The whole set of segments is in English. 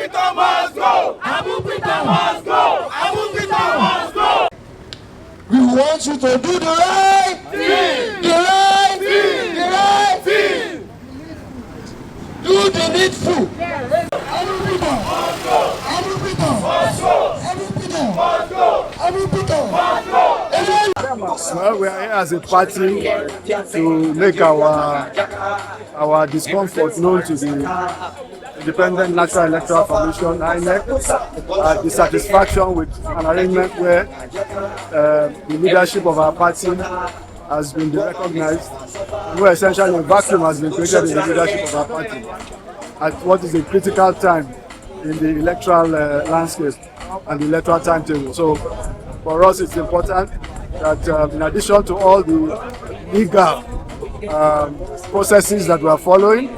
Aregbesola must go! Aregbesola must go! Aregbesola must go! We want you to do the right thing! The right thing! The right thing! Do the needful! Aregbesola must go! Aregbesola must go! Aregbesola must go! Aregbesola must go! Well, we are here as a party to make our discomfort known to the Independent National Electoral Commission, INEC, dissatisfaction with an arrangement where the leadership of our party has been recognized, where essentially a vacuum has been created in the leadership of our party at what is a critical time in the electoral landscape and the electoral timetable. So for us it's important that in addition to all the legal processes that we are following,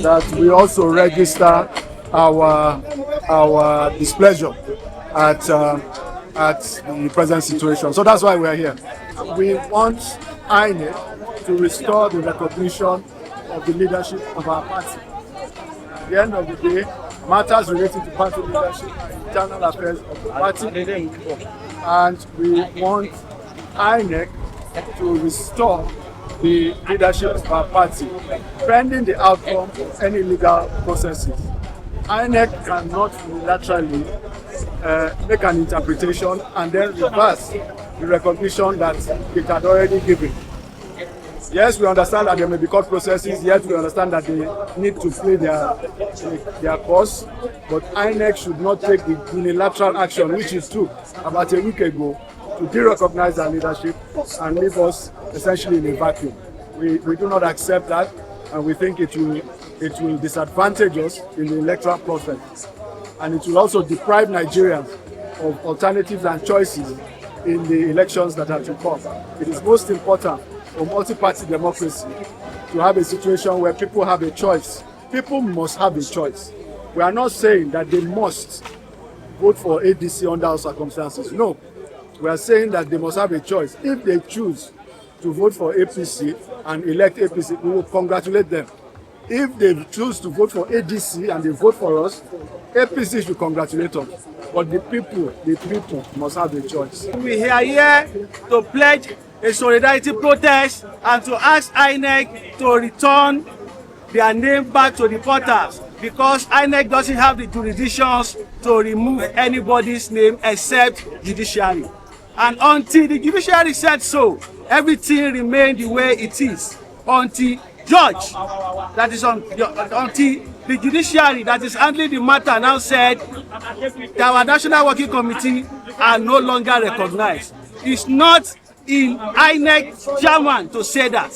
that we also register our displeasure at the present situation. So that's why we are here. We want INEC to restore the recognition of the leadership of our party. At the end of the day, matters relating to party leadership are internal affairs of the party, and we want INEC to restore the leadership of our party pending the outcome of any legal processes. INEC cannot unilaterally make an interpretation and then reverse the recognition that it had already given. Yes, we understand that there may be court processes, yet we understand that they need to play their course, but INEC should not take the unilateral action which it took about a week ago to de-recognize our leadership and leave us essentially in a vacuum. We do not accept that, and we think it will disadvantage us in the electoral process, and it will also deprive Nigerians of alternatives and choices in the elections that are to come. It is most important for multi-party democracy to have a situation where people have a choice. People must have a choice. We are not saying that they must vote for ADC under all circumstances. No. We are saying that they must have a choice. If they choose to vote for APC and elect APC, we will congratulate them. If they choose to vote for ADC and they vote for us, APC should congratulate us. But the people must have a choice. We are here to pledge a solidarity protest and to ask INEC to return their name back to the portals, because INEC doesn't have the jurisdictions to remove anybody's name except judiciary. And until the judiciary said so, everything remained the way it is. Until judge, that is until the judiciary that is handling the matter now said that our National Working Committee are no longer recognized. It's not in INEC chairman to say that.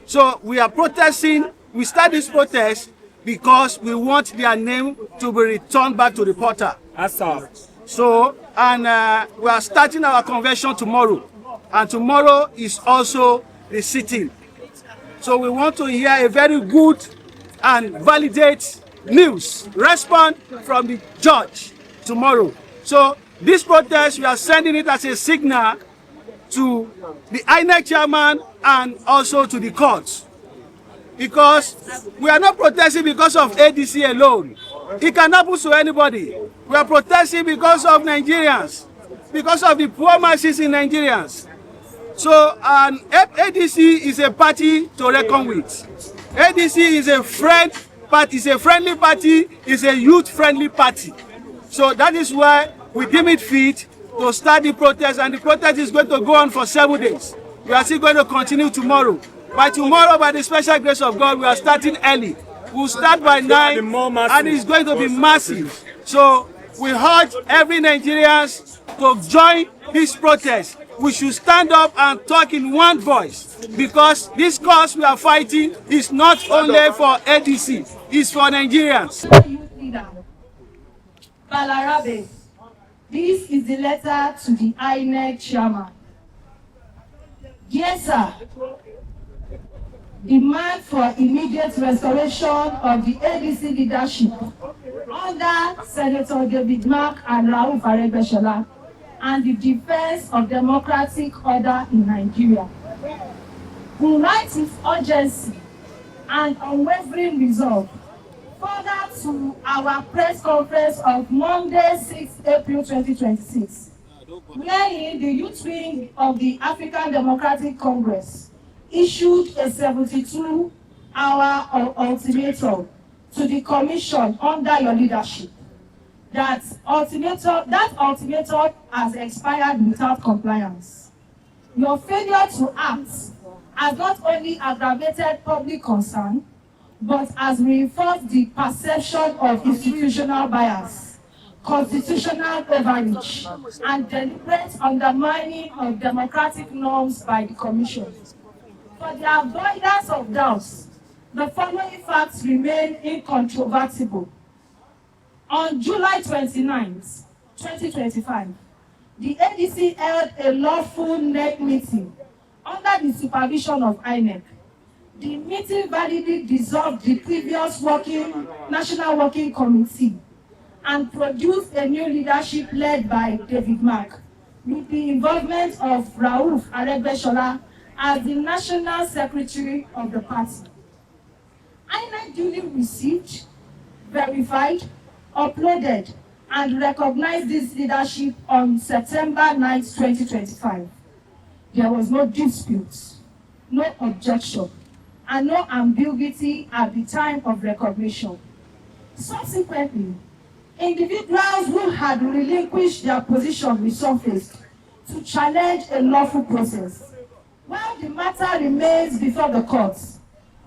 So we are protesting. We start this protest because we want their name to be returned back to the portal. So, and we are starting our convention tomorrow. And tomorrow is also the sitting. So we want to hear a very good and validate news, response from the judge tomorrow. So this protest, we are sending it as a signal to the INEC chairman and also to the courts. Because we are not protesting because of ADC alone. It can happen to anybody. We are protesting because of Nigerians, because of the poor masses in Nigerians. So ADC is a party to reckon with. ADC is a friend party, is a friendly party, is a youth-friendly party. So that is why we deem it fit to start the protest, and the protest is going to go on for 7 days. We are still going to continue tomorrow. By tomorrow, by the special grace of God, we are starting early. We'll start by 9, and it's going to be massive. So we urge every Nigerian to join this protest. We should stand up and talk in one voice, because this cause we are fighting is not only for ADC, it's for Nigerians. Youth Leader, Balarabe, this is the letter to the INEC chairman. Dear sir, demand for immediate restoration of the ADC leadership under Senator David Mark and Rauf Aregbesola, and the defense of democratic order in Nigeria. We write with urgency and unwavering resolve Further to our press conference of Monday, 6 April 2026, wherein the youth wing of the African Democratic Congress issued a 72-hour ultimatum to the Commission under your leadership. That ultimatum has expired without compliance. Your failure to act has not only aggravated public concern, but has reinforced the perception of institutional bias, constitutional overreach, and deliberate undermining of democratic norms by the Commission. For the avoidance of doubts, the following facts remain incontrovertible. On July 29, 2025, the ADC held a lawful NEC meeting under the supervision of INEC. The meeting validly dissolved the previous National Working Committee and produced a new leadership led by David Mark, with the involvement of Rauf Aregbesola as the National Secretary of the party. INEC duly received, verified, uploaded, and recognized this leadership on September 9, 2025. There was no dispute, no objection, and no ambiguity at the time of recognition. Subsequently, individuals who had relinquished their position resurfaced to challenge a lawful process. While the matter remains before the courts,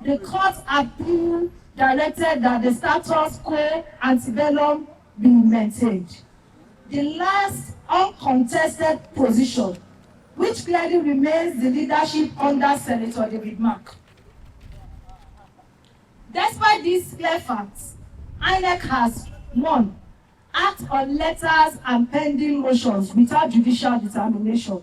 the court appeal directed that the status quo antebellum be maintained. The last uncontested position, which clearly remains the leadership under Senator David Mark. Despite these clear facts, INEC has 1. Act on letters and pending motions without judicial determination.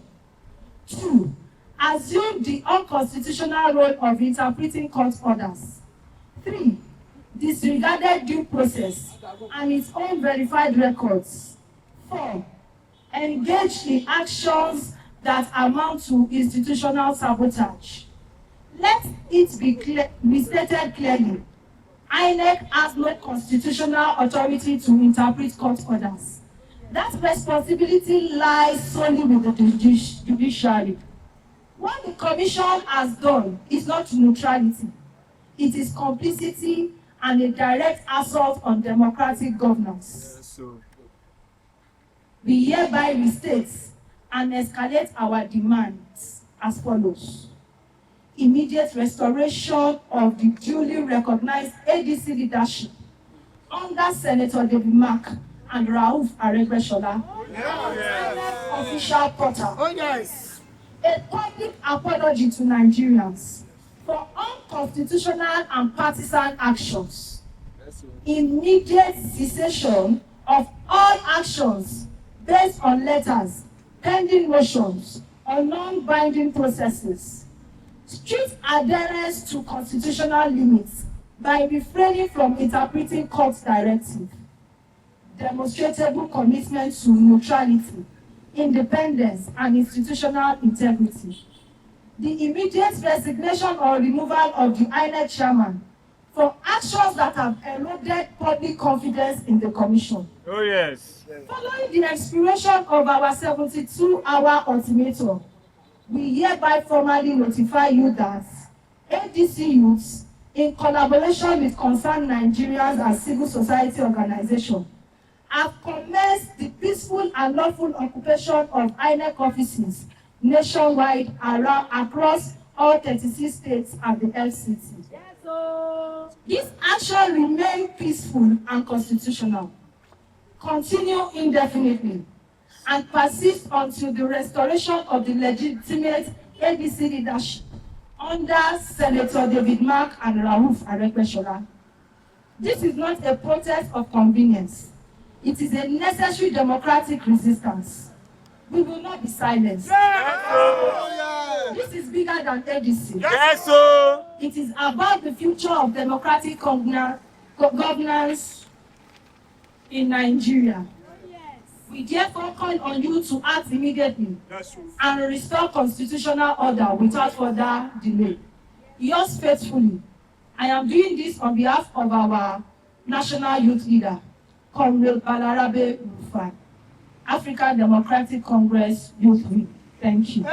2. Assume the unconstitutional role of interpreting court orders. 3. Disregarded due process and its own verified records. 4. Engage in actions that amount to institutional sabotage. Let it be stated clearly, INEC has no constitutional authority to interpret court orders. That responsibility lies solely with the judiciary. What the Commission has done is not neutrality. It is complicity and a direct assault on democratic governance. We hereby restate and escalate our demands as follows. Immediate restoration of the duly recognized ADC leadership under Senator David Mark and Rauf Aregbesola. Official portal. A public apology to Nigerians for unconstitutional and partisan actions. Immediate cessation of all actions based on letters, pending motions, or non-binding processes. Strict adherence to constitutional limits by refraining from interpreting court directive. Demonstrable commitment to neutrality, independence, and institutional integrity. The immediate resignation or removal of the INEC chairman for actions that have eroded public confidence in the Commission. Oh yes. Following the expiration of our 72-hour ultimatum, we hereby formally notify you that ADC youths, in collaboration with concerned Nigerians and civil society organizations, have commenced the peaceful and lawful occupation of INEC offices nationwide across all 36 states and the FCT. This action remains peaceful and constitutional, continue indefinitely, and persist until the restoration of the legitimate ADC leadership under Senator David Mark and Rauf Aregbesola. This is not a protest of convenience. It is a necessary democratic resistance. We will not be silenced. This is bigger than ADC. Yes, sir. It is about the future of democratic governance in Nigeria. We therefore call on you to act immediately and restore constitutional order without further delay. Yours faithfully. I am doing this on behalf of our National Youth Leader, Comrade Balarabe Rufa'i, African Democratic Congress Youth Leader. Thank you.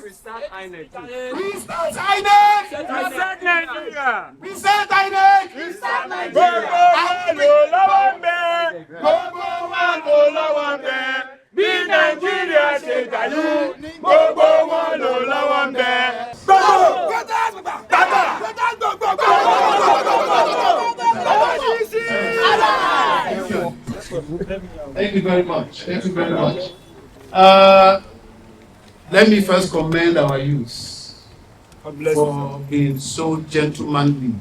Restart INEC. Restart INEC. Restart Nigeria. Restart INEC. Restart Nigeria. Gbogbo wa ló lọ́wọ́ ń bẹ. Bí Nàìjíríà ṣe dàlú, gbogbo wọn ló lọ́wọ́ ń bẹ. Thank you very much. Thank you very much. Let me first commend our youth for being so gentlemanly.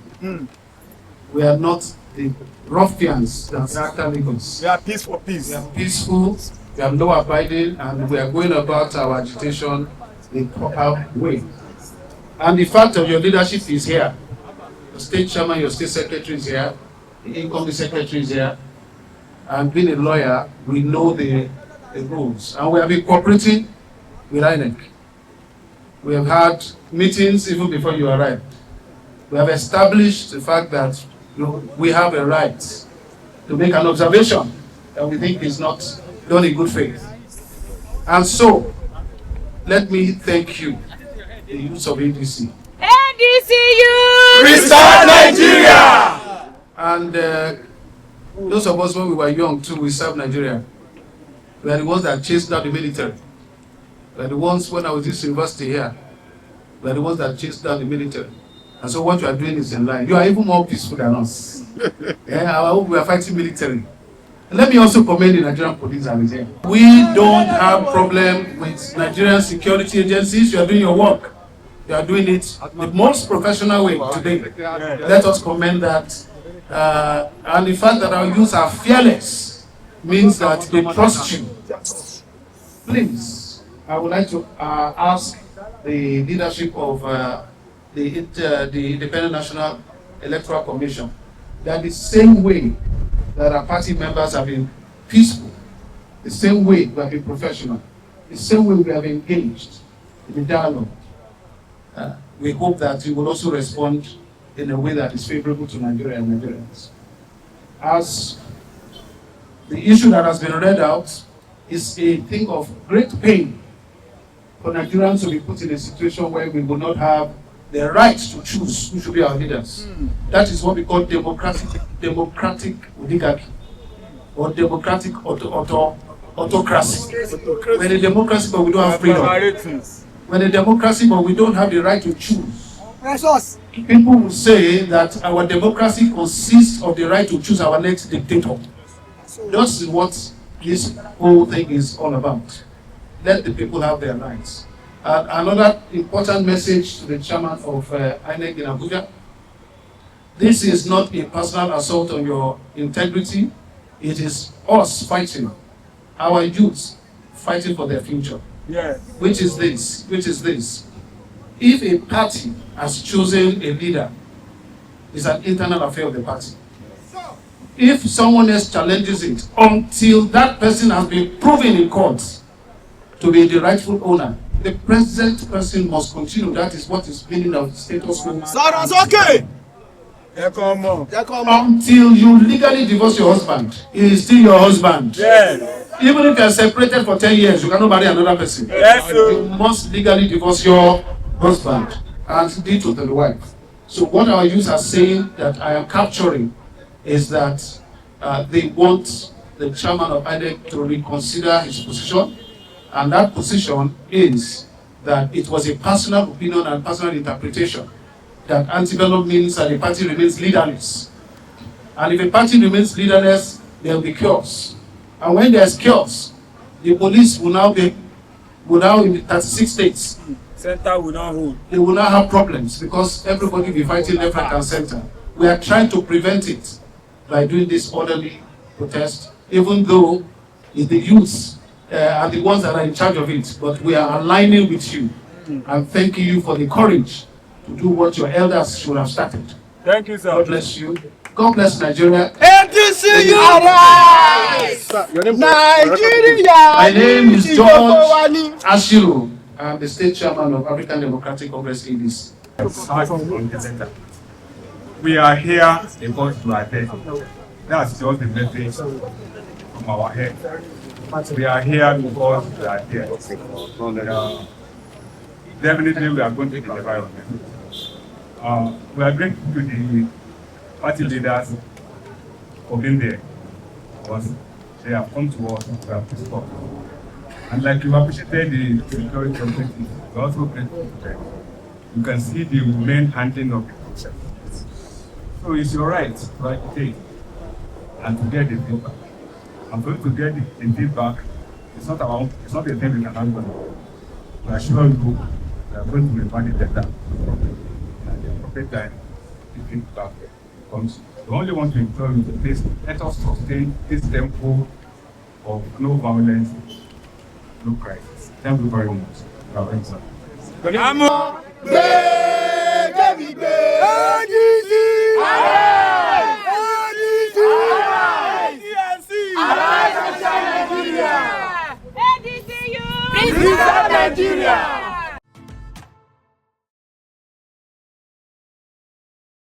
We are not the ruffians that after Lagos. We are peace for peace. We are peaceful, we are law abiding, and we are going about our agitation in proper way. And the fact of your leadership is here. Your state chairman, your state secretary is here, the incoming secretary is here. And being a lawyer, we know the rules. And we have been cooperating with INEC. We have had meetings even before you arrived. We have established the fact that we have a right to make an observation that we think is not done in good faith. And so, let me thank you, the youth of ADC. ADC Youth! Restart Nigeria! And those of us when we were young too, we served Nigeria. We are the ones that chased out the military. We are the ones when I was in university here. We are the ones that chased down the military. And so what you are doing is in line. You are even more peaceful than us. Yeah, we are fighting military. And let me also commend the Nigerian police and here. We don't have problem with Nigerian security agencies. You are doing your work. You are doing it the most professional way today. Let us commend that. And the fact that our youth are fearless means that they trust you. Please, I would like to ask the leadership of the Independent National Electoral Commission that the same way that our party members have been peaceful, the same way we have been professional, the same way we have engaged in the dialogue, we hope that you will also respond in a way that is favorable to Nigeria and Nigerians. As the issue that has been read out is a thing of great pain for Nigerians to be put in a situation where we will not have the right to choose who should be our leaders. That is what we call democratic oligarchy or democratic autocracy. When a democracy but we don't have freedom. When a democracy but we don't have the right to choose. People will say that our democracy consists of the right to choose our next dictator. That's what this whole thing is all about. Let the people have their rights. Another important message to the chairman of INEC in Abuja. This is not a personal assault on your integrity. It is us fighting, our youth fighting for their future. Yes. Which is this? If a party has chosen a leader, it's an internal affair of the party. If someone else challenges it, until that person has been proven in court to be the rightful owner, the present person must continue. That is what is meaning of status quo. Okay. Until you legally divorce your husband, he is still your husband. Yes. Even if you are separated for 10 years, you cannot marry another person. Yes, you must legally divorce your husband and deed to the wife. So what our youth are saying that I am capturing is that they want the chairman of INEC to reconsider his position, and that position is that it was a personal opinion and personal interpretation that antebellum means that the party remains leaderless. And if a party remains leaderless, there will be chaos. And when there's chaos, the police will now in the 36 states. Center will not hold. They will not have problems because everybody will be fighting left, right, and center. We are trying to prevent it by doing this orderly protest, even though it's the youths are the ones that are in charge of it. But we are aligning with you and thanking you for the courage to do what your elders should have started. Thank you, sir. God bless you. God bless Nigeria. ADC Nigeria. My name is George Ashiru. I'm the state chairman of African Democratic Congress ADC. We are here because we are there. That's just the message from our head. We are here because we are here. Definitely, we are going to deliver on them. We are grateful to the party leaders for being there, because they have come to us and we have spoken. And like you appreciated the security community, we are also grateful to them. You can see the main handling of the process. So it's your right to agitate and to get the feedback. I'm going to get the feedback. It's not a thing we can handle. We assure you we are going to revert the data. And the appropriate time, the feedback comes. We only want to ensure you to please let us sustain this tempo of no violence, no crisis. Thank you very much. ADC Youth! Nigeria!